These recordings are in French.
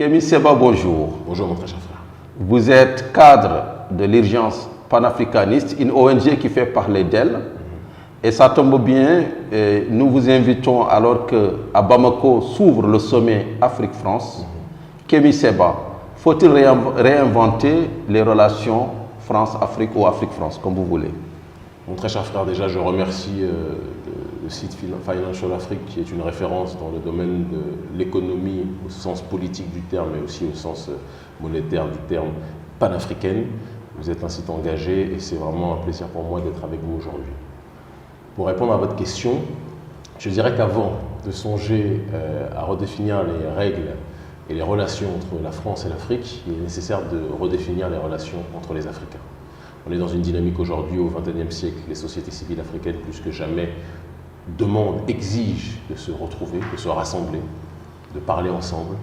Kémy Séba, bonjour. Bonjour mon très cher frère. Vous êtes cadre de l'urgence panafricaniste, une ONG qui fait parler d'elle. Et ça tombe bien, nous vous invitons alors qu'à Bamako s'ouvre le sommet Afrique-France. Kémy Séba, faut-il réinventer les relations France-Afrique ou Afrique-France, comme vous voulez? Mon très cher frère, déjà je remercie le site Financial Afrique qui est une référence dans le domaine de l'économie au sens politique du terme mais aussi au sens monétaire du terme panafricaine. Vous êtes un site engagé et c'est vraiment un plaisir pour moi d'être avec vous aujourd'hui. Pour répondre à votre question, je dirais qu'avant de songer à redéfinir les règles et les relations entre la France et l'Afrique, il est nécessaire de redéfinir les relations entre les Africains. On est dans une dynamique aujourd'hui, au XXIe siècle, les sociétés civiles africaines, plus que jamais, demandent, exigent de se retrouver, de se rassembler, de parler ensemble,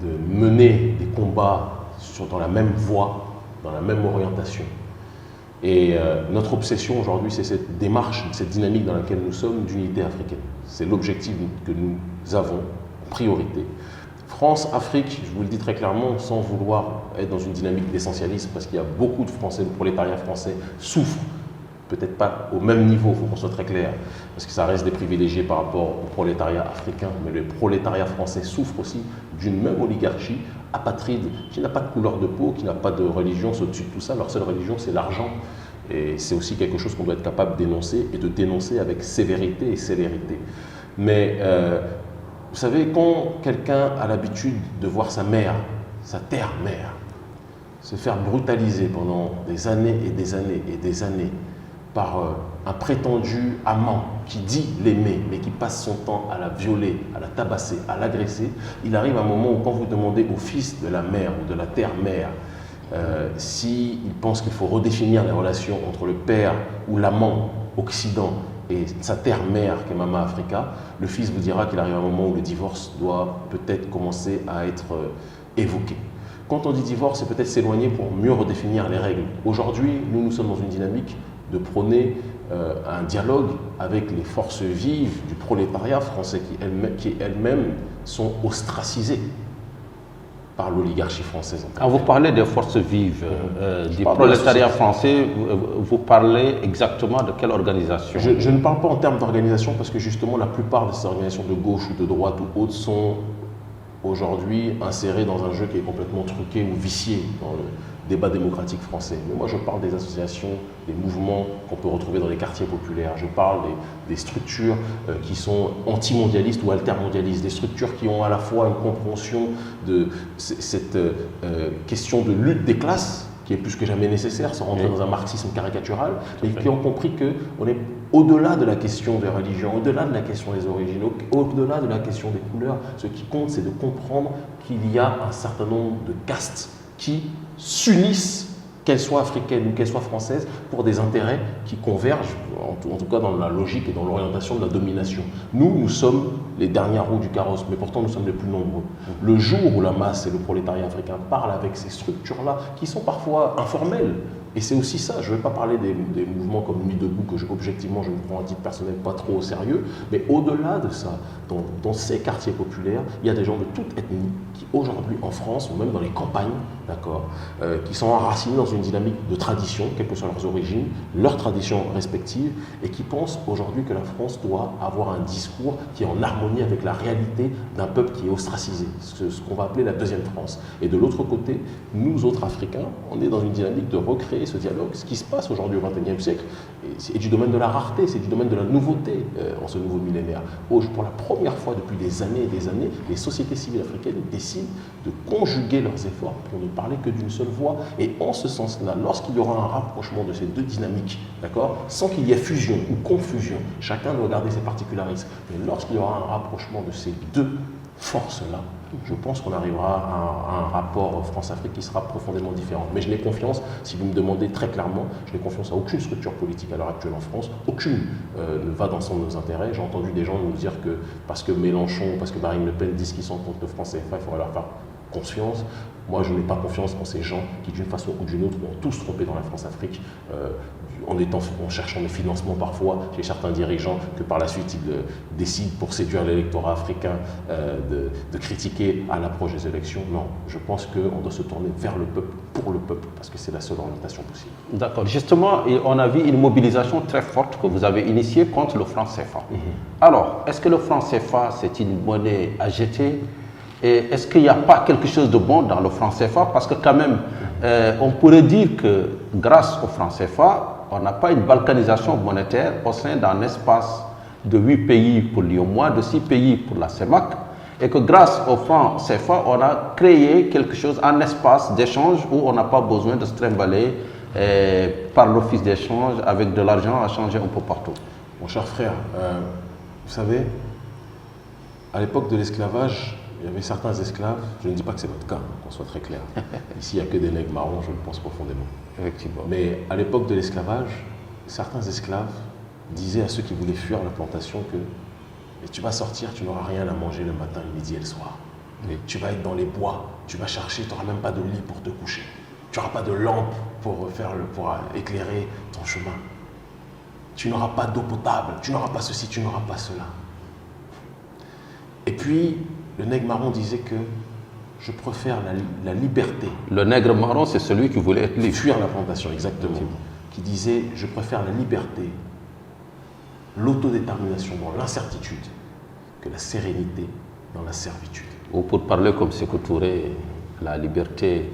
de mener des combats dans la même voie, dans la même orientation. Et notre obsession aujourd'hui, c'est cette démarche, cette dynamique dans laquelle nous sommes d'unité africaine. C'est l'objectif que nous avons en priorité. France-Afrique, je vous le dis très clairement, sans vouloir être dans une dynamique d'essentialisme, parce qu'il y a beaucoup de Français, le prolétariat français souffre, peut-être pas au même niveau, il faut qu'on soit très clair, parce que ça reste des privilégiés par rapport au prolétariat africain, mais le prolétariat français souffre aussi d'une même oligarchie apatride, qui n'a pas de couleur de peau, qui n'a pas de religion, c'est au-dessus de tout ça, leur seule religion c'est l'argent, et c'est aussi quelque chose qu'on doit être capable d'énoncer, et de dénoncer avec sévérité et célérité. Mais vous savez, quand quelqu'un a l'habitude de voir sa mère, sa terre-mère, se faire brutaliser pendant des années et des années et des années par un prétendu amant qui dit l'aimer, mais qui passe son temps à la violer, à la tabasser, à l'agresser, il arrive un moment où quand vous demandez au fils de la mère ou de la terre-mère s'il pense qu'il faut redéfinir les relations entre le père ou l'amant Occident et sa terre-mère qui est Mama Africa, le fils vous dira qu'il arrive un moment où le divorce doit peut-être commencer à être évoqué. Quand on dit divorce, c'est peut-être s'éloigner pour mieux redéfinir les règles. Aujourd'hui, nous sommes dans une dynamique de prôner un dialogue avec les forces vives du prolétariat français qui elles-mêmes sont ostracisées par l'oligarchie française. Quand vous parlez des forces vives du prolétariat français, vous parlez exactement de quelle organisation? Je ne parle pas en termes d'organisation parce que justement la plupart de ces organisations de gauche ou de droite ou autres sont aujourd'hui insérées dans un jeu qui est complètement truqué ou vicié dans le débat démocratique français. Mais moi je parle des associations, des mouvements qu'on peut retrouver dans les quartiers populaires. Je parle des structures qui sont anti-mondialistes ou altermondialistes, des structures qui ont à la fois une compréhension de cette question de lutte des classes qui est plus que jamais nécessaire, sans rentrer dans un marxisme caricatural, mais qui ont compris qu'on est au-delà de la question des religions, au-delà de la question des origines, au-delà de la question des couleurs. Ce qui compte, c'est de comprendre qu'il y a un certain nombre de castes qui s'unissent, qu'elles soient africaines ou qu'elles soient françaises, pour des intérêts qui convergent, en tout cas dans la logique et dans l'orientation de la domination. Nous sommes les dernières roues du carrosse, mais pourtant nous sommes les plus nombreux. Le jour où la masse et le prolétariat africain parlent avec ces structures-là, qui sont parfois informelles, et c'est aussi ça, je ne vais pas parler des mouvements comme Nuit debout, que objectivement je ne prends à titre personnel pas trop au sérieux, mais au-delà de ça, dans ces quartiers populaires, il y a des gens de toute ethnie qui aujourd'hui en France, ou même dans les campagnes, d'accord, qui sont enracinés dans une dynamique de tradition, quelles que soient leurs origines, leurs traditions respectives, et qui pensent aujourd'hui que la France doit avoir un discours qui est en harmonie avec la réalité d'un peuple qui est ostracisé, ce qu'on va appeler la deuxième France. Et de l'autre côté, nous autres Africains, on est dans une dynamique de recréer ce dialogue. Ce qui se passe aujourd'hui au XXIe siècle est du domaine de la rareté, c'est du domaine de la nouveauté en ce nouveau millénaire. Pour la première fois depuis des années et des années, les sociétés civiles africaines décident de conjuguer leurs efforts pour ne parler que d'une seule voix. Et en ce sens-là, lorsqu'il y aura un rapprochement de ces deux dynamiques, d'accord, sans qu'il y ait fusion ou confusion, chacun doit garder ses particularismes, mais lorsqu'il y aura un rapprochement de ces deux forces-là, je pense qu'on arrivera à un rapport France-Afrique qui sera profondément différent. Mais je n'ai confiance, si vous me demandez très clairement, je n'ai confiance à aucune structure politique à l'heure actuelle en France, aucune ne va dans nos intérêts. J'ai entendu des gens nous dire que parce que Mélenchon, parce que Marine Le Pen disent qu'ils sont contre le franc CFA, il faudrait leur faire confiance. Moi, je n'ai pas confiance en ces gens qui, d'une façon ou d'une autre, ont tous trompé dans la France-Afrique, en cherchant des financements parfois chez certains dirigeants, que par la suite ils décident, pour séduire l'électorat africain, de critiquer à l'approche des élections. Non, je pense qu'on doit se tourner vers le peuple, pour le peuple, parce que c'est la seule orientation possible. D'accord. Justement, on a vu une mobilisation très forte que vous avez initiée contre le franc CFA. Alors, est-ce que le franc CFA, c'est une monnaie à jeter? Et est-ce qu'il n'y a pas quelque chose de bon dans le franc CFA? Parce que quand même, on pourrait dire que grâce au franc CFA, on n'a pas une balkanisation monétaire au sein d'un espace de 8 pays pour l'UEMOA, de 6 pays pour la CEMAC, et que grâce au franc CFA, on a créé quelque chose, un espace d'échange où on n'a pas besoin de se trimballer par l'office d'échange avec de l'argent à changer un peu partout. Mon cher frère, vous savez, à l'époque de l'esclavage, il y avait certains esclaves, je ne dis pas que c'est votre cas, qu'on soit très clair. Ici, il n'y a que des nègres marrons, je le pense profondément. Effectivement. Mais à l'époque de l'esclavage, certains esclaves disaient à ceux qui voulaient fuir la plantation que tu vas sortir, tu n'auras rien à manger le matin, le midi et le soir. Oui. Tu vas être dans les bois, tu vas chercher, tu n'auras même pas de lit pour te coucher. Tu n'auras pas de lampe pour éclairer ton chemin. Tu n'auras pas d'eau potable, tu n'auras pas ceci, tu n'auras pas cela. Et puis, le nègre marron disait que je préfère la liberté. Le nègre marron, c'est celui qui voulait être libre. Fuir la plantation, exactement. Qui disait je préfère la liberté, l'autodétermination dans l'incertitude, que la sérénité dans la servitude. Ou pour parler comme Sékou Touré, la liberté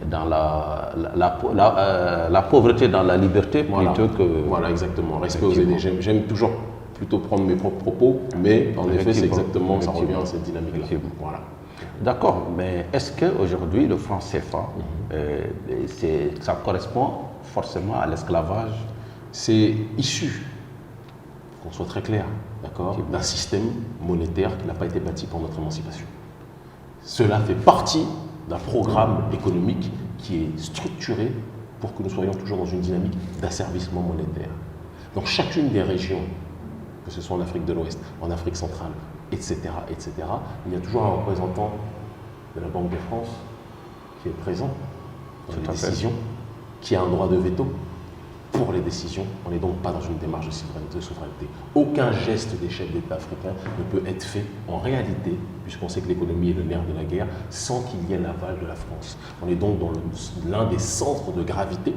dans la pauvreté dans la liberté plutôt que... Voilà, exactement. Respect aux aînés. J'aime toujours plutôt prendre mes propres propos, mais en effet, c'est exactement, ça revient à cette dynamique-là. Voilà. D'accord, mais est-ce qu'aujourd'hui, le franc CFA, ça correspond forcément à l'esclavage? C'est issu, qu'on soit très clair, d'accord, d'un système monétaire qui n'a pas été bâti pour notre émancipation. Cela fait partie d'un programme économique qui est structuré pour que nous soyons toujours dans une dynamique d'asservissement monétaire. Dans chacune des régions, que ce soit en Afrique de l'Ouest, en Afrique centrale, etc., etc., il y a toujours un représentant de la Banque de France qui est présent dans les décisions, qui a un droit de veto pour les décisions. On n'est donc pas dans une démarche de souveraineté. Aucun geste des chefs d'État africains ne peut être fait en réalité, puisqu'on sait que l'économie est le nerf de la guerre, sans qu'il y ait l'aval de la France. On est donc dans l'un des centres de gravité,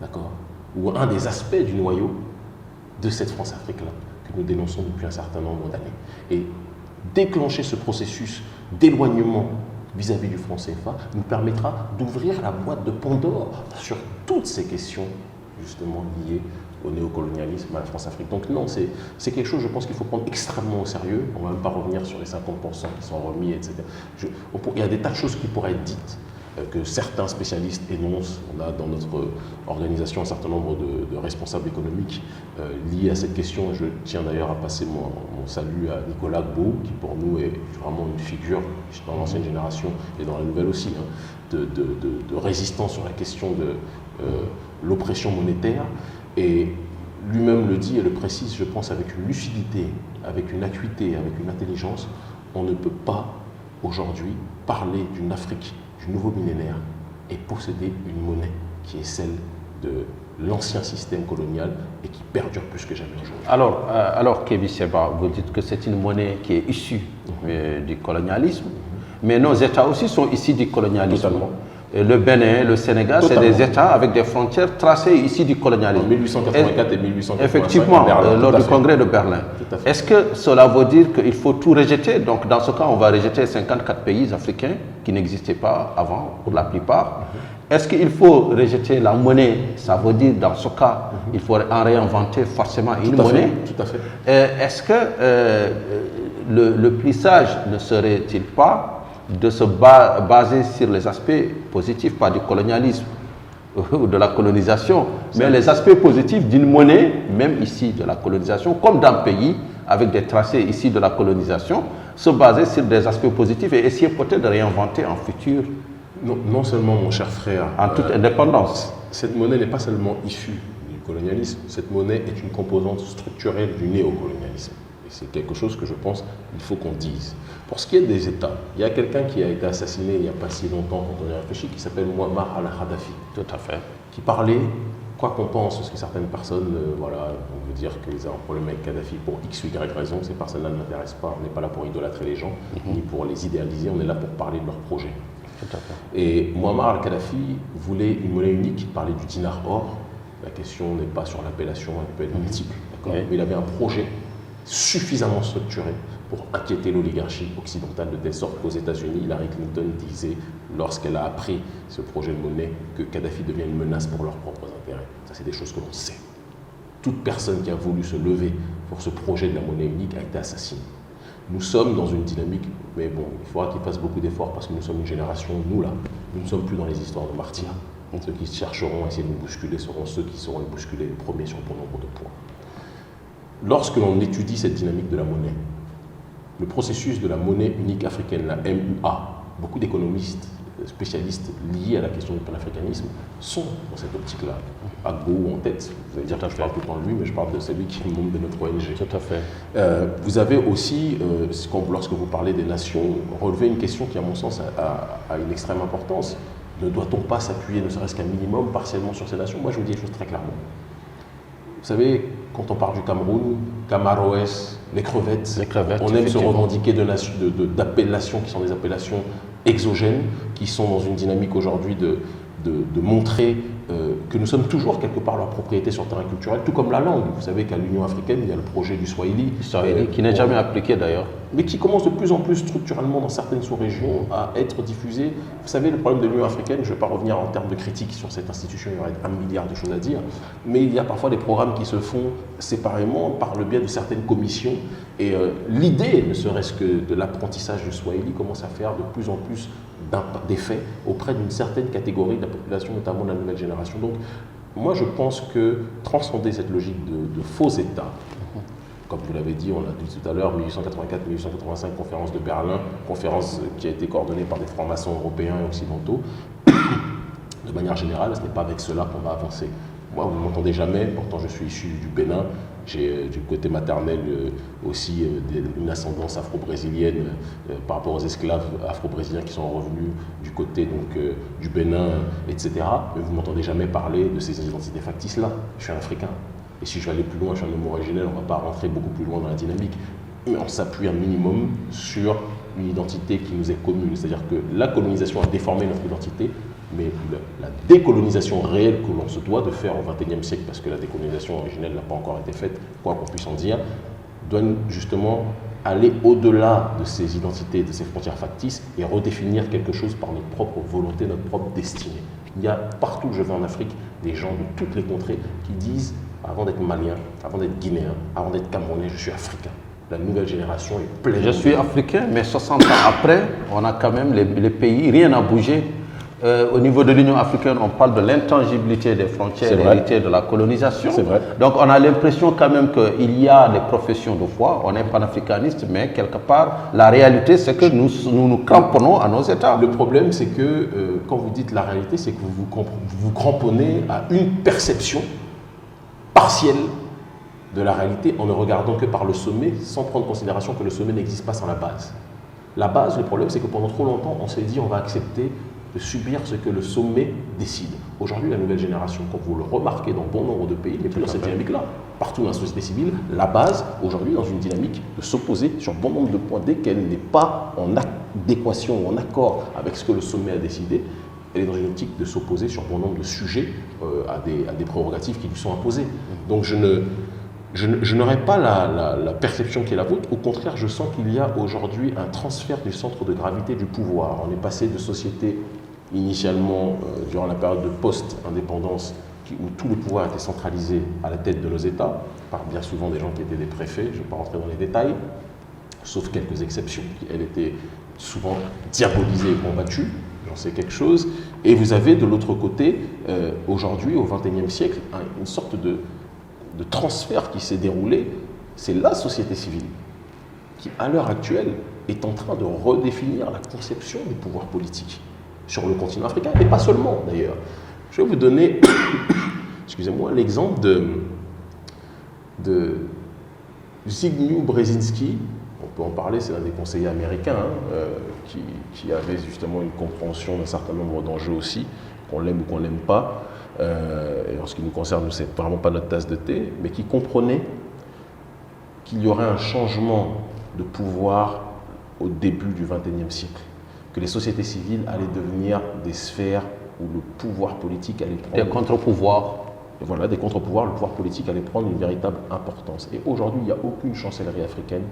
d'accord, ou un des aspects du noyau de cette France-Afrique-là que nous dénonçons depuis un certain nombre d'années. Et déclencher ce processus d'éloignement vis-à-vis du franc CFA nous permettra d'ouvrir la boîte de Pandore sur toutes ces questions justement liées au néocolonialisme, à la France-Afrique. Donc non, c'est quelque chose, je pense, qu'il faut prendre extrêmement au sérieux. On ne va même pas revenir sur les 50% qui sont remis, etc. Il y a des tas de choses qui pourraient être dites, que certains spécialistes énoncent. On a dans notre organisation un certain nombre de responsables économiques liés à cette question. Je tiens d'ailleurs à passer mon salut à Nicolas Gbou, qui pour nous est vraiment une figure dans l'ancienne génération et dans la nouvelle aussi, hein, de résistance sur la question de l'oppression monétaire. Et lui-même le dit et le précise, je pense, avec une lucidité, avec une acuité, avec une intelligence. On ne peut pas aujourd'hui parler d'une Afrique du nouveau millénaire et posséder une monnaie qui est celle de l'ancien système colonial et qui perdure plus que jamais aujourd'hui. Alors Kébi Seba, vous dites que c'est une monnaie qui est issue du colonialisme, mais nos États aussi sont issus du colonialisme. Totalement. Le Bénin, le Sénégal, c'est des États avec des frontières tracées ici du colonialisme. En 1884 et 1885. Effectivement, Berlin, lors du congrès de Berlin. Est-ce que cela veut dire qu'il faut tout rejeter? Donc dans ce cas, on va rejeter 54 pays africains qui n'existaient pas avant, pour la plupart. Est-ce qu'il faut rejeter la monnaie? Ça veut dire, dans ce cas, il faut en réinventer forcément une monnaie. Tout à fait. Est-ce que le plissage ne serait-il pas de se baser sur les aspects positifs, pas du colonialisme ou de la colonisation, mais les aspects positifs d'une monnaie, même ici de la colonisation, comme d'un pays avec des tracés ici de la colonisation, se baser sur des aspects positifs et essayer peut-être de réinventer en futur. Non seulement, mon cher frère, en toute indépendance. Cette monnaie n'est pas seulement issue du colonialisme, cette monnaie est une composante structurelle du néocolonialisme. Et c'est quelque chose que je pense qu'il faut qu'on dise. Pour ce qui est des États, il y a quelqu'un qui a été assassiné il n'y a pas si longtemps, quand on y réfléchit, qui s'appelle Muammar al-Kadhafi. Tout à fait. Qui parlait, quoi qu'on pense, parce que certaines personnes voilà, vont me dire qu'ils ont un problème avec Kadhafi pour X ou Y raison, ces personnes-là ne m'intéressent pas, on n'est pas là pour idolâtrer les gens, ni pour les idéaliser, on est là pour parler de leur projet. Tout à fait. Et Muammar al-Kadhafi voulait une monnaie unique, il parlait du dinar or. La question n'est pas sur l'appellation, elle peut être multiple, mais il avait un projet suffisamment structuré pour inquiéter l'oligarchie occidentale de telle sorte qu'aux États-Unis, Hillary Clinton disait, lorsqu'elle a appris ce projet de monnaie, que Kadhafi devient une menace pour leurs propres intérêts. Ça, c'est des choses que l'on sait. Toute personne qui a voulu se lever pour ce projet de la monnaie unique a été assassinée. Nous sommes dans une dynamique, mais bon, il faudra qu'ils fassent beaucoup d'efforts parce que nous sommes une génération, nous là, nous ne sommes plus dans les histoires de martyrs. Ceux qui chercheront à essayer de nous bousculer seront ceux qui seront bousculés les premiers sur bon nombre de points. Lorsque l'on étudie cette dynamique de la monnaie, le processus de la monnaie unique africaine, la MUA, beaucoup d'économistes, spécialistes liés à la question du panafricanisme sont dans cette optique-là. Agbo en tête, vous allez dire que je parle tout le temps de lui, mais je parle de celui qui est membre de notre ONG. Tout à fait. Vous avez aussi, lorsque vous parlez des nations, relevé une question qui, à mon sens, a une extrême importance. Ne doit-on pas s'appuyer, ne serait-ce qu'un minimum, partiellement sur ces nations? Moi, je vous dis les choses très clairement. Vous savez, quand on parle du Cameroun, Camaroès, les crevettes, on aime se revendiquer d'appellations qui sont des appellations exogènes, qui sont dans une dynamique aujourd'hui de montrer que nous sommes toujours quelque part leur propriété sur le terrain culturel, tout comme la langue. Vous savez qu'à l'Union africaine, il y a le projet du Swahili. Qui n'est jamais appliqué d'ailleurs. Mais qui commence de plus en plus structurellement dans certaines sous-régions à être diffusé. Vous savez, le problème de l'Union africaine, je ne vais pas revenir en termes de critique sur cette institution, il y aurait 1 milliard de choses à dire, mais il y a parfois des programmes qui se font séparément par le biais de certaines commissions. Et l'idée, ne serait-ce que de l'apprentissage du Swahili, commence à faire de plus en plus d'effets auprès d'une certaine catégorie de la population, notamment de la nouvelle génération. Donc, moi, je pense que transcender cette logique de faux États, comme vous l'avez dit, on l'a dit tout à l'heure, 1884-1885, conférence de Berlin, conférence qui a été coordonnée par des francs-maçons européens et occidentaux. De manière générale, ce n'est pas avec cela qu'on va avancer. Moi, vous ne m'entendez jamais, pourtant je suis issu du Bénin. J'ai du côté maternel aussi une ascendance afro-brésilienne par rapport aux esclaves afro-brésiliens qui sont revenus du côté du Bénin, etc. Mais vous ne m'entendez jamais parler de ces identités factices-là. Je suis un Africain. Et si je vais aller plus loin, je suis un homme originel, on ne va pas rentrer beaucoup plus loin dans la dynamique. Mais on s'appuie un minimum sur une identité qui nous est commune. C'est-à-dire que la colonisation a déformé notre identité, mais la décolonisation réelle que l'on se doit de faire au XXIe siècle, parce que la décolonisation originelle n'a pas encore été faite, quoi qu'on puisse en dire, doit justement aller au-delà de ces identités, de ces frontières factices, et redéfinir quelque chose par notre propre volonté, notre propre destinée. Il y a partout où je vais en Afrique des gens de toutes les contrées qui disent, avant d'être malien, avant d'être guinéen, avant d'être camerounais, je suis africain. La nouvelle génération est pleine. Je suis africain, mais 60 ans après, on a quand même les pays, rien n'a bougé. Au niveau de l'Union africaine, on parle de l'intangibilité des frontières héritées de la colonisation. C'est vrai. Donc on a l'impression quand même qu'il y a des professions de foi, on est panafricaniste, mais quelque part, la réalité, c'est que nous cramponnons à nos États. Le problème, c'est que quand vous dites la réalité, c'est que vous vous cramponnez à une perception partielle de la réalité en ne regardant que par le sommet, sans prendre en considération que le sommet n'existe pas sans la base. La base, le problème, c'est que pendant trop longtemps, on s'est dit on va accepter de subir ce que le sommet décide. Aujourd'hui, la nouvelle génération, comme vous le remarquez dans bon nombre de pays, n'est plus dans cette dynamique-là. Partout dans la société civile, la base, aujourd'hui, dans une dynamique de s'opposer sur bon nombre de points. Dès qu'elle n'est pas en adéquation ou en accord avec ce que le sommet a décidé, elle est dans une optique de s'opposer sur bon nombre de sujets à des prérogatives qui lui sont imposées. Donc je n'aurais pas la perception qui est la vôtre. Au contraire, je sens qu'il y a aujourd'hui un transfert du centre de gravité du pouvoir. On est passé de sociétés initialement, durant la période de post-indépendance, où tout le pouvoir était centralisé à la tête de nos États, par bien souvent des gens qui étaient des préfets, je ne vais pas rentrer dans les détails, sauf quelques exceptions, qui elles étaient souvent diabolisées et combattues, j'en sais quelque chose. Et vous avez de l'autre côté, aujourd'hui, au XXIe siècle, une sorte de transfert qui s'est déroulé. C'est la société civile qui, à l'heure actuelle, est en train de redéfinir la conception du pouvoir politique sur le continent africain, et pas seulement d'ailleurs. Je vais vous donner, excusez-moi, l'exemple Zbigniew Brzezinski, on peut en parler, c'est l'un des conseillers américains qui avait justement une compréhension d'un certain nombre d'enjeux aussi, qu'on l'aime ou qu'on l'aime pas. Et en ce qui nous concerne, nous, c'est vraiment pas notre tasse de thé, mais qui comprenait qu'il y aurait un changement de pouvoir au début du XXIe siècle, que les sociétés civiles allaient devenir des sphères où le pouvoir politique allait prendre... Des contre-pouvoirs. Voilà, des contre-pouvoirs, le pouvoir politique allait prendre une véritable importance. Et aujourd'hui, il n'y a aucune chancellerie africaine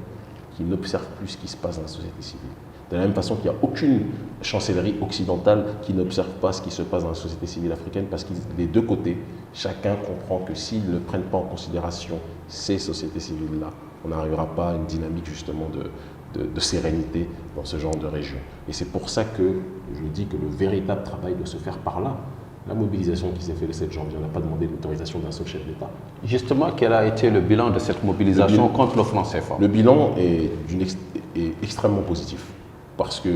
qui n'observe plus ce qui se passe dans la société civile. De la même façon qu'il n'y a aucune chancellerie occidentale qui n'observe pas ce qui se passe dans la société civile africaine, parce que les deux côtés, chacun comprend que s'ils ne prennent pas en considération ces sociétés civiles-là, on n'arrivera pas à une dynamique justement de sérénité dans ce genre de région. Et c'est pour ça que je dis que le véritable travail doit se faire par là. La mobilisation qui s'est faite le 7 janvier, on n'a pas demandé l'autorisation d'un seul chef d'État. Justement, quel a été le bilan de cette mobilisation contre le franc CFA? Le bilan est extrêmement positif. Parce que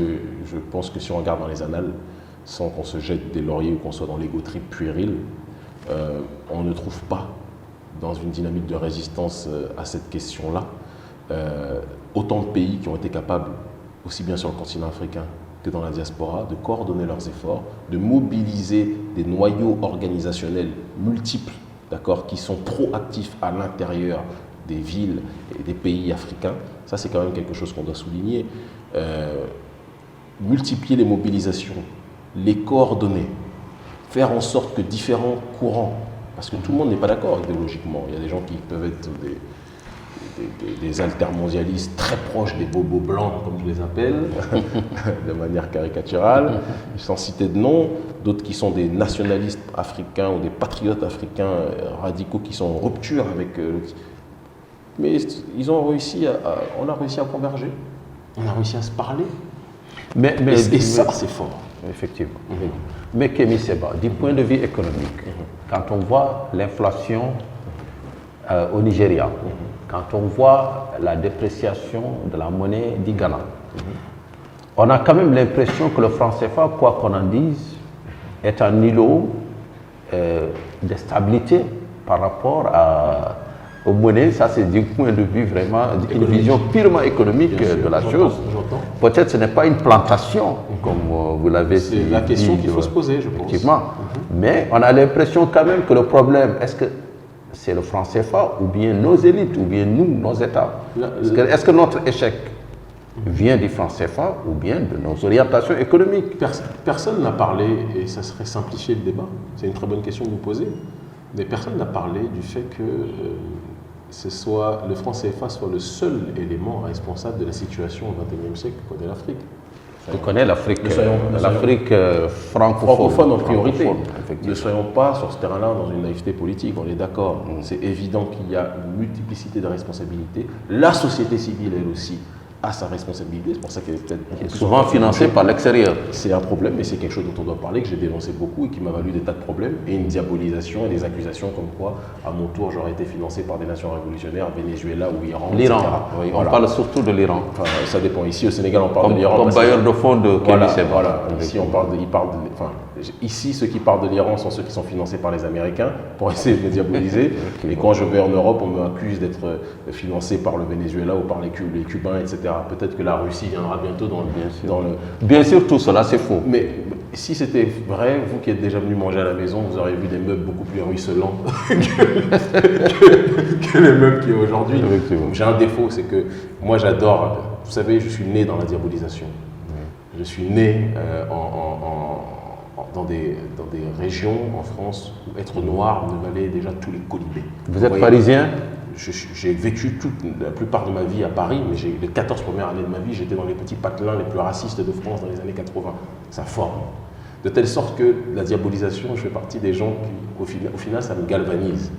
je pense que si on regarde dans les annales, sans qu'on se jette des lauriers ou qu'on soit dans l'ego trip puéril, on ne trouve pas, dans une dynamique de résistance à cette question-là, autant de pays qui ont été capables, aussi bien sur le continent africain que dans la diaspora, de coordonner leurs efforts, de mobiliser des noyaux organisationnels multiples, d'accord, qui sont proactifs à l'intérieur des villes et des pays africains. Ça, c'est quand même quelque chose qu'on doit souligner. Multiplier les mobilisations, les coordonner, faire en sorte que différents courants, parce que tout le monde n'est pas d'accord idéologiquement, il y a des gens qui peuvent être des altermondialistes très proches des bobos blancs, comme je les appelle, de manière caricaturale, sans citer de nom, d'autres qui sont des nationalistes africains ou des patriotes africains radicaux qui sont en rupture avec... mais ils ont réussi on a réussi à converger, on a réussi à se parler. Et ça, c'est fort. Effectivement. Mais Kémy Séba, du point de vue économique, quand on voit l'inflation au Nigeria, quand on voit la dépréciation de la monnaie du Ghana, on a quand même l'impression que le franc CFA, quoi qu'on en dise, est un îlot de stabilité par rapport aux monnaies. Ça, c'est du point de vue vraiment, une vision purement économique de la chose. Peut-être ce n'est pas une plantation, comme vous l'avez dit. C'est la question qu'il faut se poser, je pense. Effectivement. Mais on a l'impression quand même que le problème, est-ce que c'est le franc CFA ou bien nos élites ou bien nous, nos États? Est-ce que notre échec vient du franc CFA ou bien de nos orientations économiques? Personne n'a parlé, et ça serait simplifier le débat, c'est une très bonne question de vous poser, mais personne n'a parlé du fait que le franc CFA soit le seul élément responsable de la situation au XXIe siècle côté l'Afrique. Je connais l'Afrique francophone en priorité. Ne soyons pas sur ce terrain-là dans une naïveté politique, on est d'accord. C'est évident qu'il y a une multiplicité de responsabilités. La société civile, elle aussi, a sa responsabilité. C'est pour ça qu'elle est peut-être souvent financée par l'extérieur. C'est un problème, mais c'est quelque chose dont on doit parler, que j'ai dénoncé beaucoup et qui m'a valu des tas de problèmes, et une diabolisation et des accusations comme quoi, à mon tour, j'aurais été financé par des nations révolutionnaires, Venezuela ou Iran, l'Iran, etc. oui, Voilà. on parle surtout de l'Iran. Enfin, ça dépend. Ici, au Sénégal, on parle de l'Iran. Comme bailleur de fonds de Kémy Séba. Voilà. Ici, ici, ceux qui parlent de l'Iran sont ceux qui sont financés par les Américains pour essayer de me diaboliser. Et quand je vais en Europe, on m'accuse d'être financé par le Venezuela ou par les Cubains, etc. Peut-être que la Russie viendra bientôt dans le... Bien sûr, tout cela, c'est faux. Mais si c'était vrai, vous qui êtes déjà venu manger à la maison, vous auriez vu des meubles beaucoup plus ruisselants que les meubles qu'il y a aujourd'hui. J'ai un défaut, c'est que moi j'adore, vous savez, je suis né dans la diabolisation. Je suis né dans des régions en France où être noir me valait déjà tous les colibés. Vous êtes parisien? J'ai vécu la plupart de ma vie à Paris, mais les 14 premières années de ma vie, j'étais dans les petits patelins les plus racistes de France dans les années 80. Ça forme. De telle sorte que la diabolisation, je fais partie des gens qui, au final, ça me galvanise.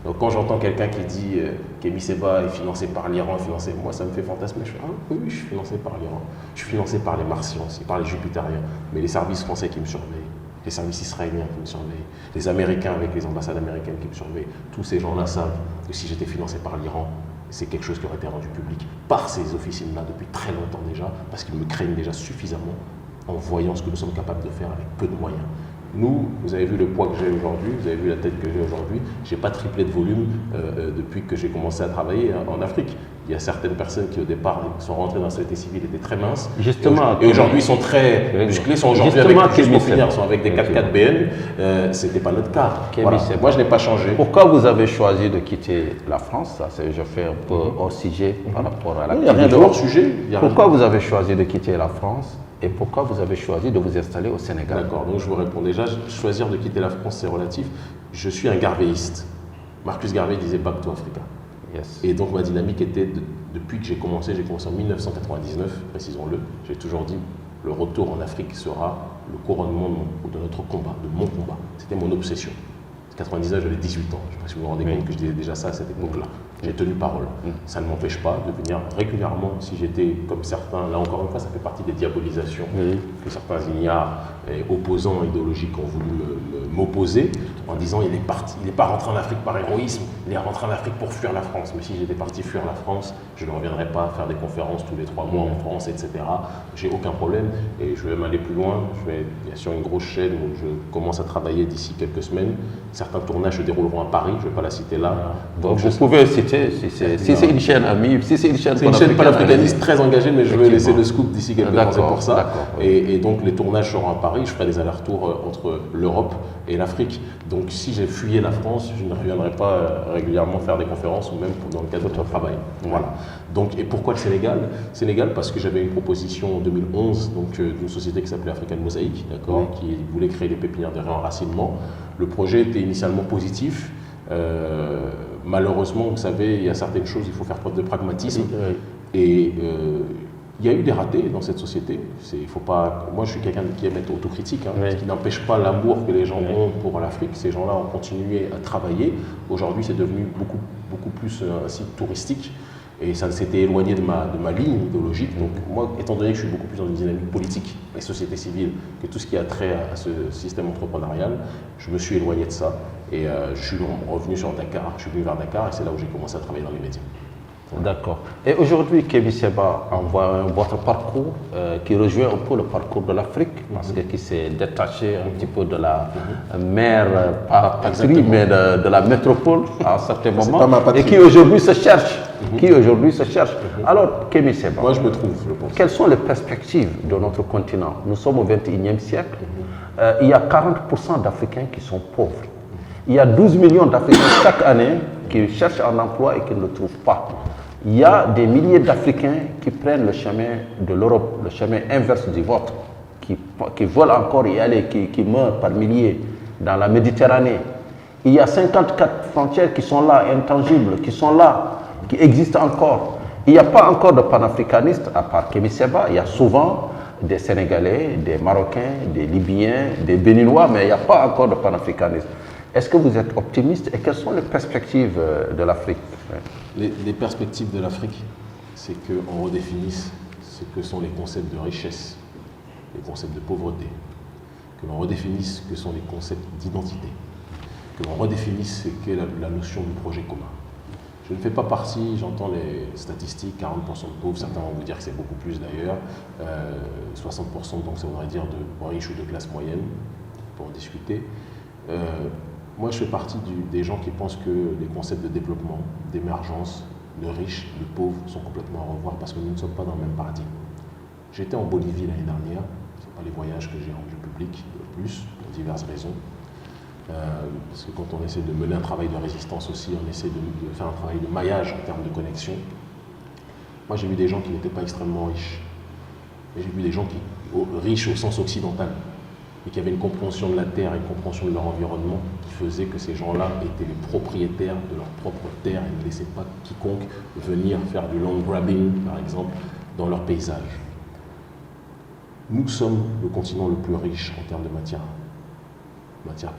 Donc quand j'entends quelqu'un qui dit Kémy Séba est financé par l'Iran, moi ça me fait fantasmer. Je fais oui, je suis financé par l'Iran. Je suis financé par les Martiens aussi, par les Jupitériens. Mais les services français qui me surveillent, les services israéliens qui me surveillent, les Américains avec les ambassades américaines qui me surveillent, tous ces gens-là savent que si j'étais financé par l'Iran, c'est quelque chose qui aurait été rendu public par ces officines-là depuis très longtemps déjà, parce qu'ils me craignent déjà suffisamment en voyant ce que nous sommes capables de faire avec peu de moyens. Nous, vous avez vu le poids que j'ai aujourd'hui, vous avez vu la tête que j'ai aujourd'hui, je n'ai pas triplé de volume depuis que j'ai commencé à travailler en Afrique. Il y a certaines personnes qui au départ sont rentrées dans la société civile étaient très minces. Justement, et aujourd'hui ils sont très musclés, sont aujourd'hui avec des 4x4 BN. C'était pas notre cas. Voilà. Moi je n'ai pas changé. Pourquoi vous avez choisi de quitter la France? Ça, je fais un peu hors sujet par rapport à la. Il n'y a rien de hors sujet. Pourquoi vous avez choisi de quitter la France et pourquoi vous avez choisi de vous installer au Sénégal? D'accord, donc je vous réponds déjà, choisir de quitter la France c'est relatif. Je suis un garvéiste. Marcus Garvey disait Back to Africa. Yes. Et donc ma dynamique était, depuis que j'ai commencé en 1999, précisons-le, j'ai toujours dit le retour en Afrique sera le couronnement de notre combat, de mon combat. C'était mon obsession. En 1999, j'avais 18 ans. Je ne sais pas si vous vous rendez compte que je disais déjà ça à cette époque-là. J'ai tenu parole. Ça ne m'empêche pas de venir régulièrement, si j'étais comme certains, là encore une fois, ça fait partie des diabolisations que certains ignares et opposants idéologiques ont voulu m'opposer en disant il n'est pas rentré en Afrique par héroïsme, il est rentré en Afrique pour fuir la France. Mais si j'étais parti fuir la France, je ne reviendrais pas faire des conférences tous les 3 mois en France, etc. J'ai aucun problème et je vais même aller plus loin. Il y a sur une grosse chaîne où je commence à travailler d'ici quelques semaines. Certains tournages se dérouleront à Paris, je ne vais pas la citer là. Donc vous pouvez citer, si c'est une chaîne amie, si c'est une chaîne panafricaniste très engagée, mais je vais laisser le scoop d'ici quelques temps, c'est pour ça. Et donc les tournages seront à Paris, je ferai des allers-retours entre l'Europe et l'Afrique. Donc si j'ai fuyé la France, je ne reviendrai pas régulièrement faire des conférences ou même dans le cadre de mon travail. Voilà. Donc, et pourquoi le Sénégal? Sénégal parce que j'avais une proposition en 2011 d'une société qui s'appelait African Mosaic, qui voulait créer des pépinières de réenracinement. Le projet était initialement positif. Malheureusement, vous savez, il y a certaines choses, il faut faire preuve de pragmatisme. Et il y a eu des ratés dans cette société. Il faut pas. Moi, je suis quelqu'un qui aime être autocritique, ce qui n'empêche pas l'amour que les gens ont pour l'Afrique. Ces gens-là ont continué à travailler. Aujourd'hui, c'est devenu beaucoup plus un site touristique. Et ça s'était éloigné de ma ligne idéologique. Donc moi, étant donné que je suis beaucoup plus dans une dynamique politique et société civile que tout ce qui a trait à ce système entrepreneurial, je me suis éloigné de ça. Et je suis revenu sur Dakar, je suis venu vers Dakar et c'est là où j'ai commencé à travailler dans les médias. D'accord. Et aujourd'hui, Kémi Séba, on voit votre parcours qui rejoint un peu le parcours de l'Afrique, parce que qui s'est détaché un petit peu de la mère, pas patrie, mais de la métropole à un certain moment, et qui aujourd'hui se cherche. Alors, Kémi Séba, moi je me trouve, je pense. Quelles sont les perspectives de notre continent? Nous sommes au XXIe siècle. Il y a 40% d'Africains qui sont pauvres. Il y a 12 millions d'Africains chaque année qui cherchent un emploi et qui ne le trouvent pas. Il y a des milliers d'Africains qui prennent le chemin de l'Europe, le chemin inverse du vôtre, qui veulent encore y aller, qui meurent par milliers dans la Méditerranée. Il y a 54 frontières qui sont là, intangibles, qui sont là, qui existent encore. Il n'y a pas encore de panafricanistes, à part Kémi Séba. Il y a souvent des Sénégalais, des Marocains, des Libyens, des Béninois, mais il n'y a pas encore de panafricanistes. Est-ce que vous êtes optimiste et quelles sont les perspectives de l'Afrique? Les perspectives de l'Afrique, c'est qu'on redéfinisse ce que sont les concepts de richesse, les concepts de pauvreté, que l'on redéfinisse ce que sont les concepts d'identité, que l'on redéfinisse ce qu'est la notion du projet commun. Je ne fais pas partie, j'entends les statistiques, 40% de pauvres, certains vont vous dire que c'est beaucoup plus d'ailleurs, 60% donc ça voudrait dire de riches ou de classe moyenne, pour en discuter. Moi, je fais partie des gens qui pensent que les concepts de développement, d'émergence, de riches, de pauvres sont complètement à revoir parce que nous ne sommes pas dans le même paradigme. J'étais en Bolivie l'année dernière, ce n'est pas les voyages que j'ai rendus publics le plus, pour diverses raisons. Parce que quand on essaie de mener un travail de résistance aussi, on essaie de faire un travail de maillage en termes de connexion. Moi, j'ai vu des gens qui n'étaient pas extrêmement riches, mais j'ai vu des gens riches au sens occidental, et qui avaient une compréhension de la terre, une compréhension de leur environnement, qui faisait que ces gens-là étaient les propriétaires de leur propre terre et ne laissaient pas quiconque venir faire du land grabbing, par exemple, dans leur paysage. Nous sommes le continent le plus riche en termes de matières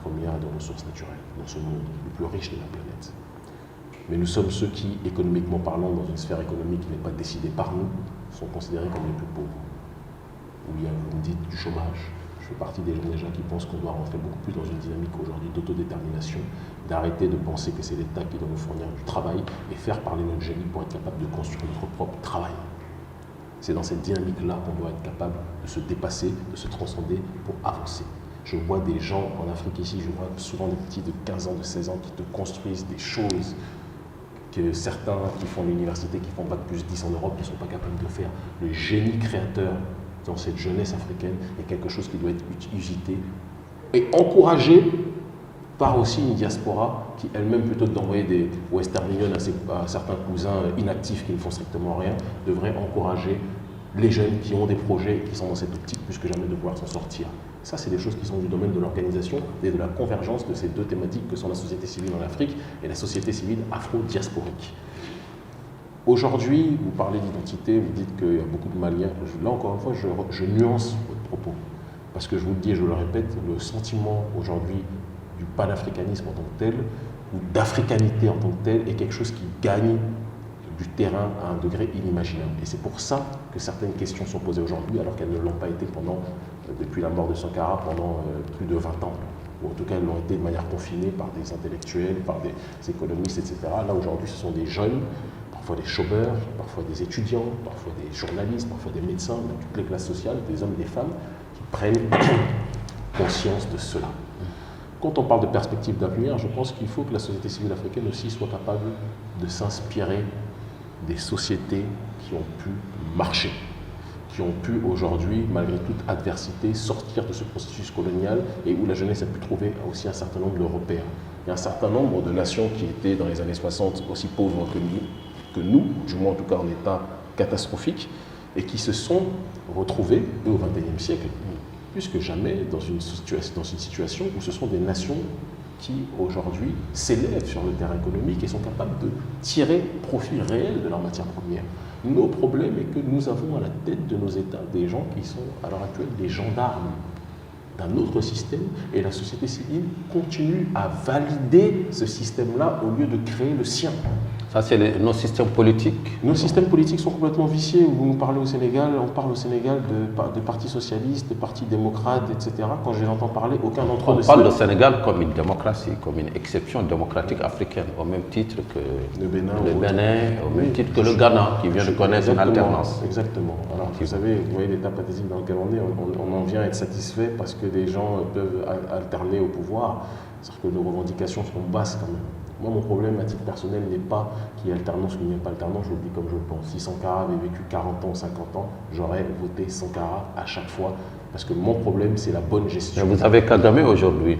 premières et de ressources naturelles dans ce monde, le plus riche de la planète. Mais nous sommes ceux qui, économiquement parlant, dans une sphère économique qui n'est pas décidée par nous, sont considérés comme les plus pauvres. Où il y a, vous me dites, du chômage. Je fais partie des gens déjà qui pensent qu'on doit rentrer beaucoup plus dans une dynamique aujourd'hui d'autodétermination, d'arrêter de penser que c'est l'État qui doit nous fournir du travail et faire parler notre génie pour être capable de construire notre propre travail. C'est dans cette dynamique-là qu'on doit être capable de se dépasser, de se transcender pour avancer. Je vois des gens en Afrique ici, je vois souvent des petits de 15 ans, de 16 ans qui te construisent des choses que certains qui font l'université, qui font Bac plus 10 en Europe, ne sont pas capables de faire. Le génie créateur dans cette jeunesse africaine est quelque chose qui doit être usité et encouragé par aussi une diaspora qui elle-même, plutôt que d'envoyer des Western Union à certains cousins inactifs qui ne font strictement rien, devrait encourager les jeunes qui ont des projets et qui sont dans cette optique plus que jamais de pouvoir s'en sortir. Ça, c'est des choses qui sont du domaine de l'organisation et de la convergence de ces deux thématiques que sont la société civile en Afrique et la société civile afro-diasporique. Aujourd'hui, vous parlez d'identité, vous dites qu'il y a beaucoup de Maliens. Là, encore une fois, je nuance votre propos. Parce que je vous le dis et je le répète, le sentiment aujourd'hui du panafricanisme en tant que tel, ou d'africanité en tant que tel, est quelque chose qui gagne du terrain à un degré inimaginable. Et c'est pour ça que certaines questions sont posées aujourd'hui, alors qu'elles ne l'ont pas été depuis la mort de Sankara, pendant plus de 20 ans. Ou en tout cas, elles l'ont été de manière confinée par des intellectuels, par des économistes, etc. Là, aujourd'hui, ce sont des jeunes, parfois des chômeurs, parfois des étudiants, parfois des journalistes, parfois des médecins, de toutes les classes sociales, des hommes et des femmes, qui prennent conscience de cela. Quand on parle de perspectives d'avenir, je pense qu'il faut que la société civile africaine aussi soit capable de s'inspirer des sociétés qui ont pu marcher, qui ont pu aujourd'hui, malgré toute adversité, sortir de ce processus colonial et où la jeunesse a pu trouver aussi un certain nombre de repères. Il y a un certain nombre de nations qui étaient dans les années 60 aussi pauvres que nous, du moins en tout cas en état catastrophique, et qui se sont retrouvés, eux, au XXIe siècle, plus que jamais dans une situation où ce sont des nations qui aujourd'hui s'élèvent sur le terrain économique et sont capables de tirer profit réel de leurs matières premières. Nos problèmes est que nous avons à la tête de nos États des gens qui sont à l'heure actuelle des gendarmes d'un autre système, et la société civile continue à valider ce système-là au lieu de créer le sien. Ça, c'est nos systèmes politiques. Nos systèmes politiques sont complètement viciés. Vous nous parlez au Sénégal, on parle au Sénégal de partis socialistes, de partis démocrates, etc. Quand je les entends parler, aucun d'entre eux ne parle du Sénégal comme une démocratie, comme une exception démocratique africaine, au même titre que le Bénin, au même titre que le Ghana, qui vient de connaître une alternance. Exactement. Alors, vous savez, vous voyez l'état pathétique dans lequel on est, on en vient à être satisfait parce que des gens peuvent alterner au pouvoir. C'est-à-dire que nos revendications sont basses quand même. Moi, mon problème à titre personnel n'est pas qu'il y ait alternance ou qu'il n'y ait pas alternance, je le dis comme je le pense. Si Sankara avait vécu 40 ans ou 50 ans, j'aurais voté Sankara à chaque fois, parce que mon problème, c'est la bonne gestion. Mais vous avez Kagame aujourd'hui.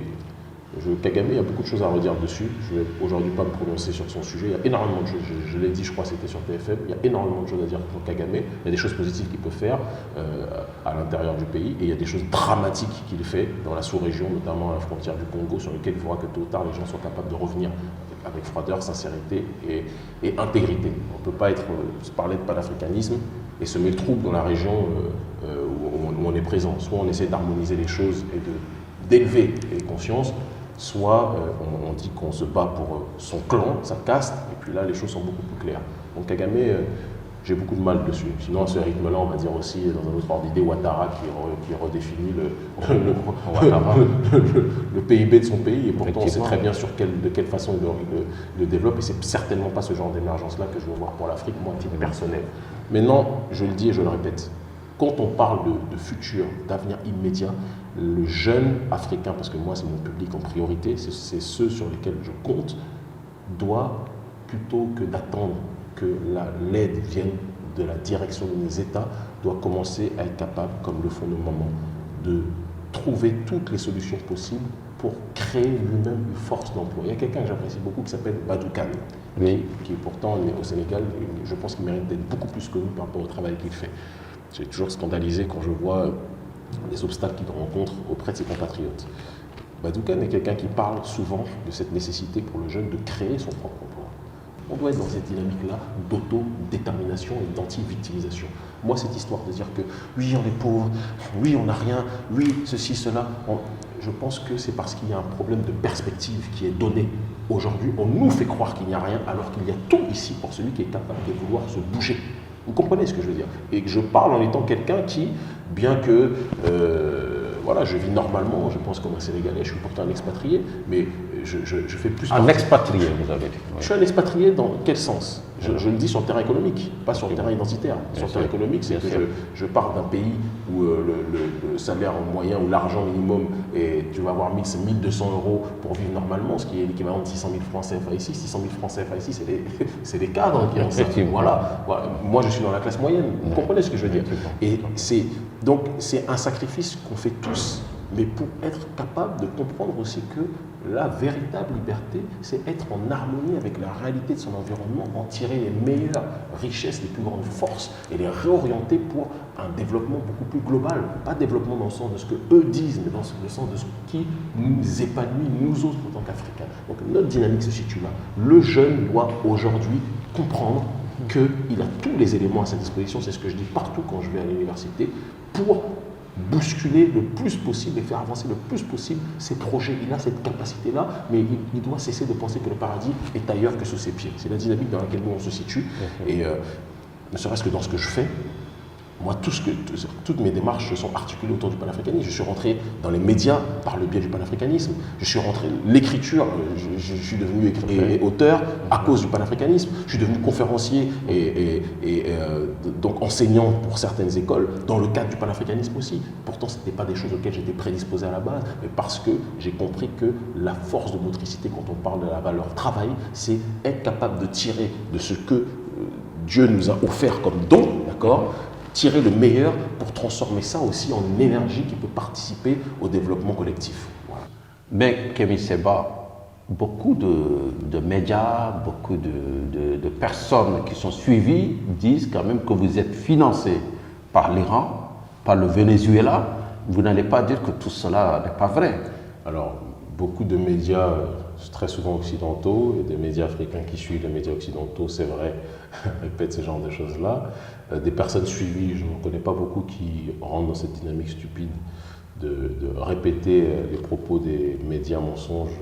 Kagame, il y a beaucoup de choses à redire dessus. Je ne vais aujourd'hui pas me prononcer sur son sujet. Il y a énormément de choses, je l'ai dit, je crois que c'était sur TFM, il y a énormément de choses à dire pour Kagame. Il y a des choses positives qu'il peut faire à l'intérieur du pays, et il y a des choses dramatiques qu'il fait dans la sous-région, notamment à la frontière du Congo, sur lesquelles il faudra que tôt ou tard les gens soient capables de revenir avec froideur, sincérité et intégrité. On ne peut pas parler de panafricanisme et semer le trouble dans la région où on est présent. Soit on essaie d'harmoniser les choses et d'élever les consciences, soit on dit qu'on se bat pour son clan, sa caste, et puis là les choses sont beaucoup plus claires. Donc Kagame, j'ai beaucoup de mal dessus. Sinon à ce rythme-là, on va dire aussi dans un autre ordre d'idée, Ouattara qui redéfinit le PIB de son pays, et pourtant on sait très bien de quelle façon il le développe, et c'est certainement pas ce genre d'émergence-là que je veux voir pour l'Afrique, moi à titre personnel. Maintenant, je le dis et je le répète, quand on parle de futur, d'avenir immédiat, le jeune africain, parce que moi c'est mon public en priorité, c'est ceux sur lesquels je compte, doit, plutôt que d'attendre que l'aide vienne de la direction de mes États, doit commencer à être capable, comme le font nos mamans, de trouver toutes les solutions possibles pour créer lui-même une force d'emploi. Il y a quelqu'un que j'apprécie beaucoup qui s'appelle Badou Kane, qui pourtant est au Sénégal, je pense qu'il mérite d'être beaucoup plus connu par rapport au travail qu'il fait. J'ai toujours scandalisé quand je vois les obstacles qu'il rencontre auprès de ses compatriotes. Badou Kane est quelqu'un qui parle souvent de cette nécessité pour le jeune de créer son propre emploi. On doit être dans cette dynamique-là d'auto-détermination et d'anti-victimisation. Moi, cette histoire de dire que oui, on est pauvre, oui, on n'a rien, oui, ceci, cela, je pense que c'est parce qu'il y a un problème de perspective qui est donné. Aujourd'hui, on nous fait croire qu'il n'y a rien, alors qu'il y a tout ici pour celui qui est capable de vouloir se bouger. Vous comprenez ce que je veux dire? Et que je parle en étant quelqu'un qui, bien que voilà, je vis normalement, je pense comme un Sénégalais, je suis pourtant un expatrié, mais je fais plus... Un expatrié, vous avez dit. Je suis un expatrié dans quel sens? Je le dis sur le terrain économique, pas sur le terrain identitaire. Sur le terrain économique, c'est que je pars d'un pays où le salaire moyen ou l'argent minimum, et tu vas avoir 1200 euros pour vivre normalement, ce qui est l'équivalent de 600 000 francs CFA ici. 600 000 francs CFA ici, c'est les cadres qui ont ça. Voilà. Moi, je suis dans la classe moyenne. Vous comprenez ce que je veux dire? Et donc, c'est un sacrifice qu'on fait tous, mais pour être capable de comprendre aussi que la véritable liberté, c'est être en harmonie avec la réalité de son environnement, en tirer les meilleures richesses, les plus grandes forces et les réorienter pour un développement beaucoup plus global. Pas développement dans le sens de ce que eux disent, mais dans le sens de ce qui nous épanouit, nous autres, en tant qu'Africains. Donc notre dynamique se situe là. Le jeune doit aujourd'hui comprendre qu'il a tous les éléments à sa disposition, c'est ce que je dis partout quand je vais à l'université, pour bousculer le plus possible et faire avancer le plus possible ses projets. Il a cette capacité-là, mais il doit cesser de penser que le paradis est ailleurs que sous ses pieds. C'est la dynamique dans laquelle nous on se situe. Et ne serait-ce que dans ce que je fais, moi, toutes mes démarches sont articulées autour du panafricanisme. Je suis rentré dans les médias par le biais du panafricanisme. Je suis rentré l'écriture, je suis devenu auteur à cause du panafricanisme. Je suis devenu conférencier et donc enseignant pour certaines écoles dans le cadre du panafricanisme aussi. Pourtant, ce n'était pas des choses auxquelles j'étais prédisposé à la base, mais parce que j'ai compris que la force de motricité, quand on parle de la valeur travail, c'est être capable de tirer de ce que Dieu nous a offert comme don, d'accord ? Tirer le meilleur pour transformer ça aussi en une énergie qui peut participer au développement collectif. Voilà. Mais Kémy Séba, beaucoup de médias, beaucoup de personnes qui sont suivies disent quand même que vous êtes financé par l'Iran, par le Venezuela. Vous n'allez pas dire que tout cela n'est pas vrai. Alors, beaucoup de médias, très souvent occidentaux, et des médias africains qui suivent les médias occidentaux, c'est vrai, répètent ce genre de choses-là. Des personnes suivies, je ne connais pas beaucoup qui rentrent dans cette dynamique stupide de répéter les propos des médias mensonges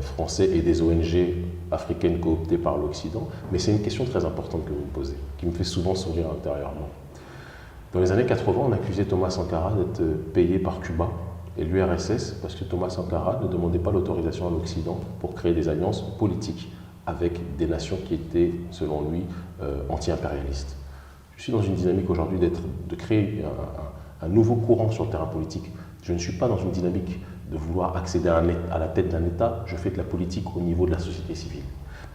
français et des ONG africaines cooptées par l'Occident. Mais c'est une question très importante que vous me posez, qui me fait souvent sourire intérieurement. Dans les années 80, on accusait Thomas Sankara d'être payé par Cuba et l'URSS parce que Thomas Sankara ne demandait pas l'autorisation à l'Occident pour créer des alliances politiques avec des nations qui étaient, selon lui, anti-impérialistes. Je suis dans une dynamique aujourd'hui de créer un nouveau courant sur le terrain politique. Je ne suis pas dans une dynamique de vouloir accéder à la tête d'un État, je fais de la politique au niveau de la société civile.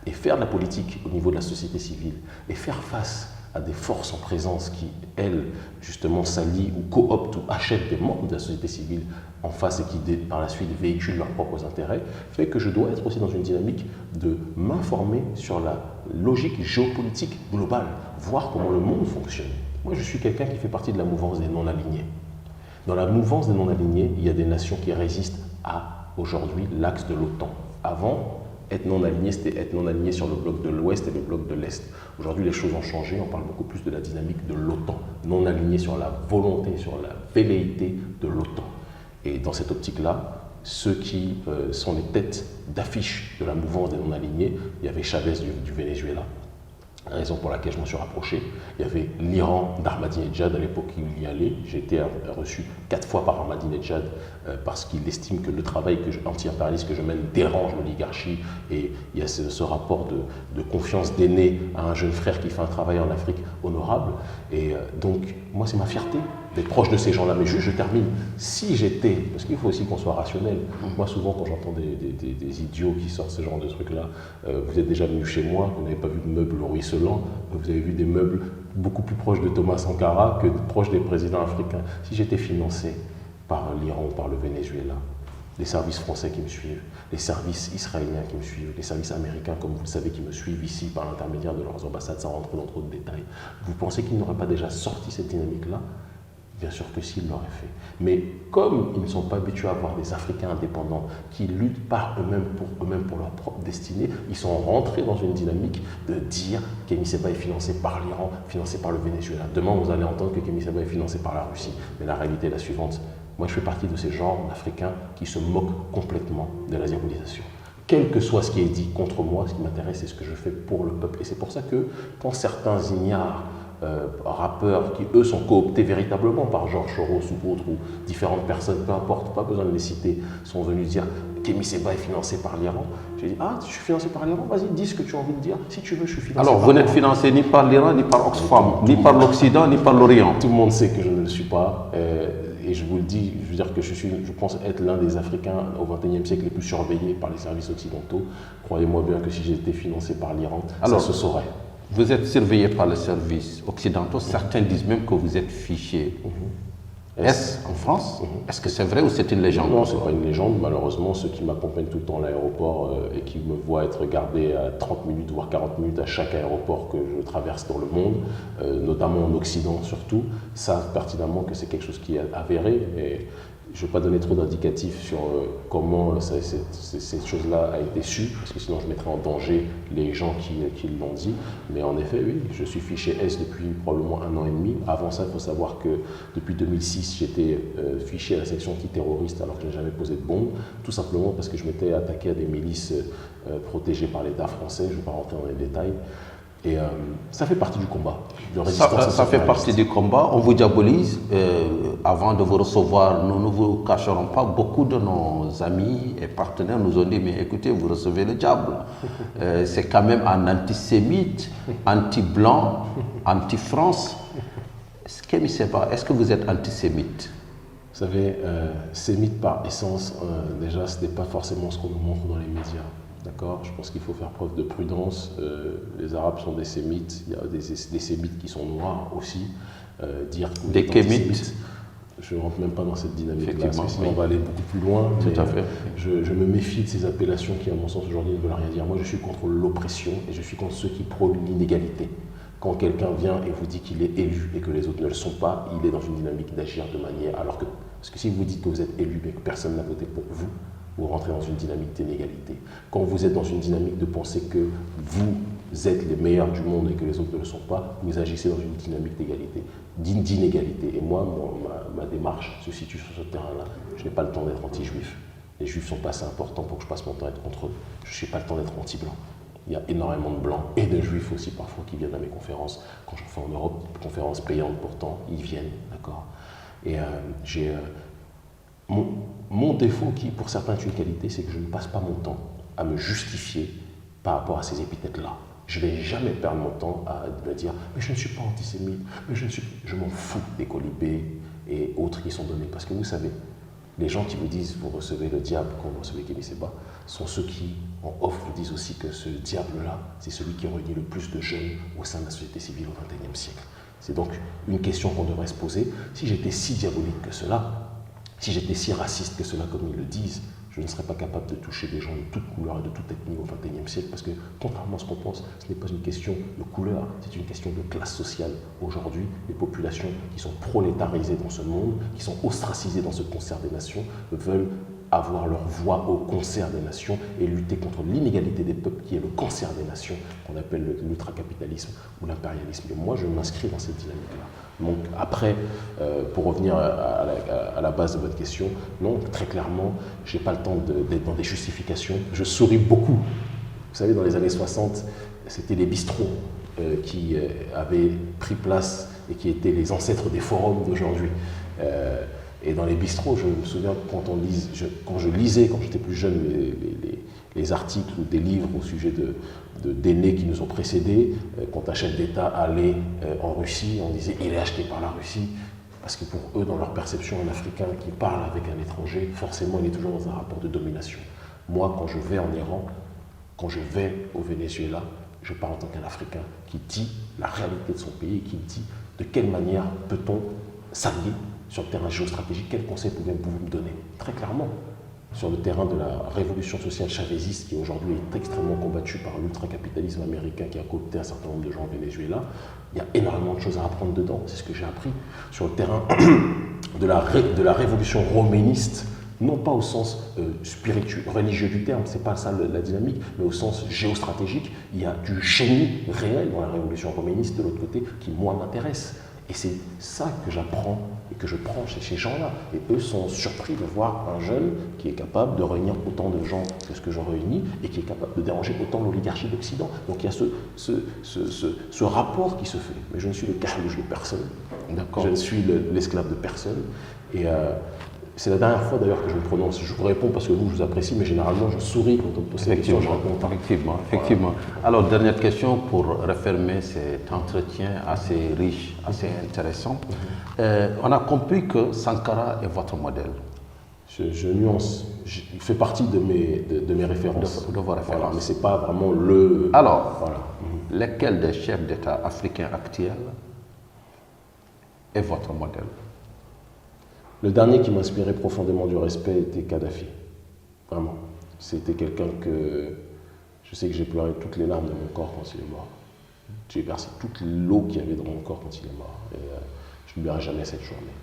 Et faire de la politique au niveau de la société civile et faire face à des forces en présence qui, elles, justement, s'allient ou cooptent ou achètent des membres de la société civile en face et qui, par la suite, véhiculent leurs propres intérêts, fait que je dois être aussi dans une dynamique de m'informer sur la logique géopolitique globale, voir comment le monde fonctionne. Moi, je suis quelqu'un qui fait partie de la mouvance des non-alignés. Dans la mouvance des non-alignés, il y a des nations qui résistent à, aujourd'hui, l'axe de l'OTAN. Avant, être non-aligné, c'était être non-aligné sur le bloc de l'Ouest et le bloc de l'Est. Aujourd'hui, les choses ont changé, on parle beaucoup plus de la dynamique de l'OTAN, non-aligné sur la volonté, sur la velléité de l'OTAN. Et dans cette optique-là, ceux qui sont les têtes d'affiche de la mouvance des non-alignés, il y avait Chavez du Venezuela, la raison pour laquelle je m'en suis rapproché. Il y avait l'Iran d'Ahmadinejad à l'époque où il y allait. J'ai été reçu 4 fois par Ahmadinejad parce qu'il estime que le travail anti-impérialiste que je mène dérange l'oligarchie. Et il y a ce rapport de confiance d'aîné à un jeune frère qui fait un travail en Afrique honorable. Et donc, moi, c'est ma fierté d'être proche de ces gens-là. Mais juste, je termine. Si j'étais, parce qu'il faut aussi qu'on soit rationnel. Moi, souvent, quand j'entends des idiots qui sortent ce genre de trucs-là, vous êtes déjà venu chez moi, vous n'avez pas vu de meubles ruisselants, vous avez vu des meubles beaucoup plus proches de Thomas Sankara que proches des présidents africains. Si j'étais financé par l'Iran ou par le Venezuela, les services français qui me suivent, les services israéliens qui me suivent, les services américains, comme vous le savez, qui me suivent ici par l'intermédiaire de leurs ambassades, sans rentrer dans trop de détails, vous pensez qu'ils n'auraient pas déjà sorti cette dynamique-là ? Bien sûr que s'ils l'auraient fait. Mais comme ils ne sont pas habitués à avoir des Africains indépendants qui luttent par eux-mêmes pour leur propre destinée, ils sont rentrés dans une dynamique de dire Kémy Séba est financé par l'Iran, financé par le Venezuela. Demain, vous allez entendre que Kémy Séba est financé par la Russie. Mais la réalité est la suivante. Moi, je fais partie de ces genres d'Africains qui se moquent complètement de la diabolisation. Quel que soit ce qui est dit contre moi, ce qui m'intéresse, c'est ce que je fais pour le peuple. Et c'est pour ça que quand certains ignorent rappeurs qui, eux, sont cooptés véritablement par Georges Soros ou autres, ou différentes personnes, peu importe, pas besoin de les citer, sont venus dire Kémy Séba est financé par l'Iran. J'ai dit, ah, je suis financé par l'Iran, vas-y, dis ce que tu as envie de dire. Si tu veux, je suis financé Alors, par vous n'êtes l'Iran. financé ni par l'Iran, ni par Oxfam, ni par l'Occident, ni par l'Orient. Tout le monde sait que je ne le suis pas. Et je vous le dis, je veux dire que je pense être l'un des Africains au XXIe siècle les plus surveillés par les services occidentaux. Croyez-moi bien que si j'étais financé par l'Iran, ça se saurait. Vous êtes surveillé par les services occidentaux. Certains disent même que vous êtes fiché. Est-ce en France? Est-ce que c'est vrai ou c'est une légende? Non, ce n'est pas une légende. Malheureusement, ceux qui m'accompagnent tout le temps à l'aéroport et qui me voient être gardé à 30 minutes, voire 40 minutes à chaque aéroport que je traverse dans le monde, notamment en Occident surtout, savent pertinemment que c'est quelque chose qui est avéré. Et je ne vais pas donner trop d'indicatifs sur comment cette chose-là a été su, parce que sinon je mettrais en danger les gens qui l'ont dit. Mais en effet, oui, je suis fiché S depuis probablement 1 an et demi. Avant ça, il faut savoir que depuis 2006, j'étais fiché à la section antiterroriste alors que je n'ai jamais posé de bombe, tout simplement parce que je m'étais attaqué à des milices protégées par l'État français. Je ne vais pas rentrer dans les détails. Et ça fait partie du combat. Ça fait partie du combat. On vous diabolise. Avant de vous recevoir, nous ne vous cacherons pas. Beaucoup de nos amis et partenaires nous ont dit, mais écoutez, vous recevez le diable. C'est quand même un antisémite, anti-blanc, anti-France. Kémy Séba, est-ce que vous êtes antisémite? Vous savez, sémite par essence, déjà, ce n'est pas forcément ce qu'on nous montre dans les médias. D'accord. Je pense qu'il faut faire preuve de prudence. Les Arabes sont des sémites. Il y a des sémites qui sont noirs aussi. Dire des kémites. Je ne rentre même pas dans cette dynamique-là, parce que sinon oui. on va aller beaucoup plus loin. Tout à fait. Je me méfie de ces appellations qui, à mon sens, aujourd'hui ne veulent rien dire. Moi, je suis contre l'oppression et je suis contre ceux qui prônent l'inégalité. Quand quelqu'un vient et vous dit qu'il est élu et que les autres ne le sont pas, il est dans une dynamique d'agir de manière... Parce que si vous dites que vous êtes élu mais que personne n'a voté pour vous, vous rentrez dans une dynamique d'inégalité. Quand vous êtes dans une dynamique de penser que vous êtes les meilleurs du monde et que les autres ne le sont pas, vous agissez dans une dynamique d'égalité, d'inégalité. Et moi, ma démarche se situe sur ce terrain-là. Je n'ai pas le temps d'être anti-juif. Les juifs sont pas assez importants pour que je passe mon temps à être contre eux. Je n'ai pas le temps d'être anti-blanc. Il y a énormément de blancs et de juifs aussi parfois qui viennent à mes conférences. Quand j'en fais en Europe, conférences payantes pourtant, ils viennent, d'accord. Et j'ai... Mon défaut, qui pour certains est une qualité, c'est que je ne passe pas mon temps à me justifier par rapport à ces épithètes-là. Je ne vais jamais perdre mon temps à me dire « mais je ne suis pas antisémite, mais je m'en fous des colibés et autres qui sont donnés. » Parce que vous savez, les gens qui vous disent « vous recevez le diable quand vous recevez Kémy Séba » sont ceux qui, en off, vous disent aussi que ce diable-là, c'est celui qui réunit le plus de jeunes au sein de la société civile au XXIe siècle. C'est donc une question qu'on devrait se poser. Si j'étais si diabolique que cela, si j'étais si raciste que cela, comme ils le disent, je ne serais pas capable de toucher des gens de toute couleur et de toute ethnie au XXIe siècle, parce que, contrairement à ce qu'on pense, ce n'est pas une question de couleur, c'est une question de classe sociale. Aujourd'hui, les populations qui sont prolétarisées dans ce monde, qui sont ostracisées dans ce concert des nations, veulent avoir leur voix au concert des nations et lutter contre l'inégalité des peuples, qui est le cancer des nations, qu'on appelle l'ultracapitalisme ou l'impérialisme. Et moi, je m'inscris dans cette dynamique-là. Donc après, pour revenir à la base de votre question, non, très clairement, je n'ai pas le temps d'être dans des justifications. Je souris beaucoup. Vous savez, dans les années 60, c'était les bistrots qui avaient pris place et qui étaient les ancêtres des forums d'aujourd'hui. Et dans les bistrots, je me souviens quand je lisais, quand j'étais plus jeune, les articles ou des livres au sujet d'aînés qui nous ont précédés, quand un chef d'État allait en Russie, on disait « il est acheté par la Russie », parce que pour eux, dans leur perception, un Africain qui parle avec un étranger, forcément, il est toujours dans un rapport de domination. Moi, quand je vais en Iran, quand je vais au Venezuela, je parle en tant qu'un Africain qui dit la réalité de son pays et qui dit de quelle manière peut-on s'allier sur le terrain géostratégique. Quels conseils pouvez-vous me donner? Très clairement, sur le terrain de la révolution sociale chavéziste, qui aujourd'hui est extrêmement combattue par l'ultracapitalisme américain qui a coopté un certain nombre de gens au Venezuela, il y a énormément de choses à apprendre dedans. C'est ce que j'ai appris. Sur le terrain de la révolution roméniste, non pas au sens religieux du terme, c'est pas ça la dynamique, mais au sens géostratégique, il y a du génie réel dans la révolution roméniste de l'autre côté qui, moi, m'intéresse. Et c'est ça que j'apprends et que je prends chez ces gens-là. Et eux sont surpris de voir un jeune qui est capable de réunir autant de gens que ce que je réunis et qui est capable de déranger autant l'oligarchie d'Occident. Donc il y a ce rapport qui se fait. Mais je ne suis le kahlouche de personne. Je ne suis l'esclave de personne. Et c'est la dernière fois d'ailleurs que je me prononce. Je vous réponds parce que vous, je vous apprécie, mais généralement je souris quand on me pose cette question. Je réponds pas. Effectivement. Alors, dernière question pour refermer cet entretien assez riche, assez intéressant. On a compris que Sankara est votre modèle. Je nuance. Il fait partie de mes références. De vos références. Voilà, mais ce n'est pas vraiment le... Alors, voilà. Lequel des chefs d'État africains actuels est votre modèle? Le dernier qui m'inspirait profondément du respect était Kadhafi. Vraiment. C'était quelqu'un que... Je sais que j'ai pleuré toutes les larmes de mon corps quand il est mort. J'ai versé toute l'eau qu'il y avait dans mon corps quand il est mort. Et je n'oublierai jamais cette journée.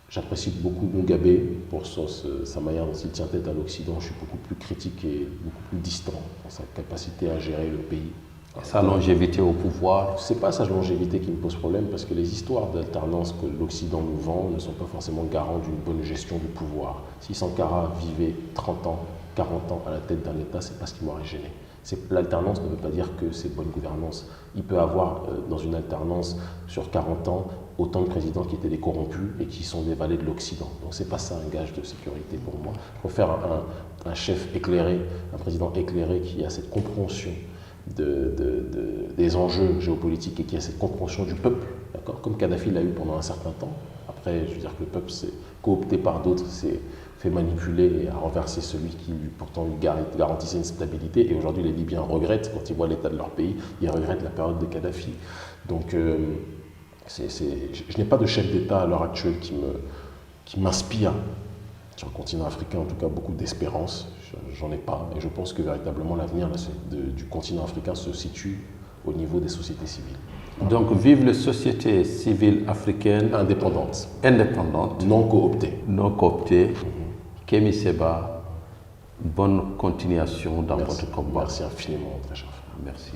J'apprécie beaucoup Mugabe pour sa manière dont il tient tête à l'Occident. Je suis beaucoup plus critique et beaucoup plus distant dans sa capacité à gérer le pays. Sa longévité au pouvoir. Ce n'est pas sa longévité qui me pose problème parce que les histoires d'alternance que l'Occident nous vend ne sont pas forcément garants d'une bonne gestion du pouvoir. Si Sankara vivait 30 ans, 40 ans à la tête d'un État, c'est pas ce qui m'aurait gêné. L'alternance ne veut pas dire que c'est bonne gouvernance. Il peut avoir dans une alternance sur 40 ans autant de présidents qui étaient des corrompus et qui sont des valets de l'Occident. Donc c'est pas ça un gage de sécurité pour moi. Je préfère un chef éclairé, un président éclairé qui a cette compréhension des enjeux géopolitiques et qui a cette compréhension du peuple, comme Kadhafi l'a eu pendant un certain temps. Après, je veux dire que le peuple s'est coopté par d'autres, s'est fait manipuler et a renversé celui qui pourtant lui garantissait une stabilité. Et aujourd'hui, les Libyens regrettent, quand ils voient l'état de leur pays, ils regrettent la période de Kadhafi. Donc, je n'ai pas de chef d'État à l'heure actuelle qui m'inspire, sur le continent africain en tout cas, beaucoup d'espérance. J'en ai pas. Et je pense que véritablement l'avenir du continent africain se situe au niveau des sociétés civiles. Donc, vive les sociétés civiles africaines indépendantes, non cooptées. Kémy Séba, bonne continuation dans votre combat. Merci infiniment, très cher frère. Merci.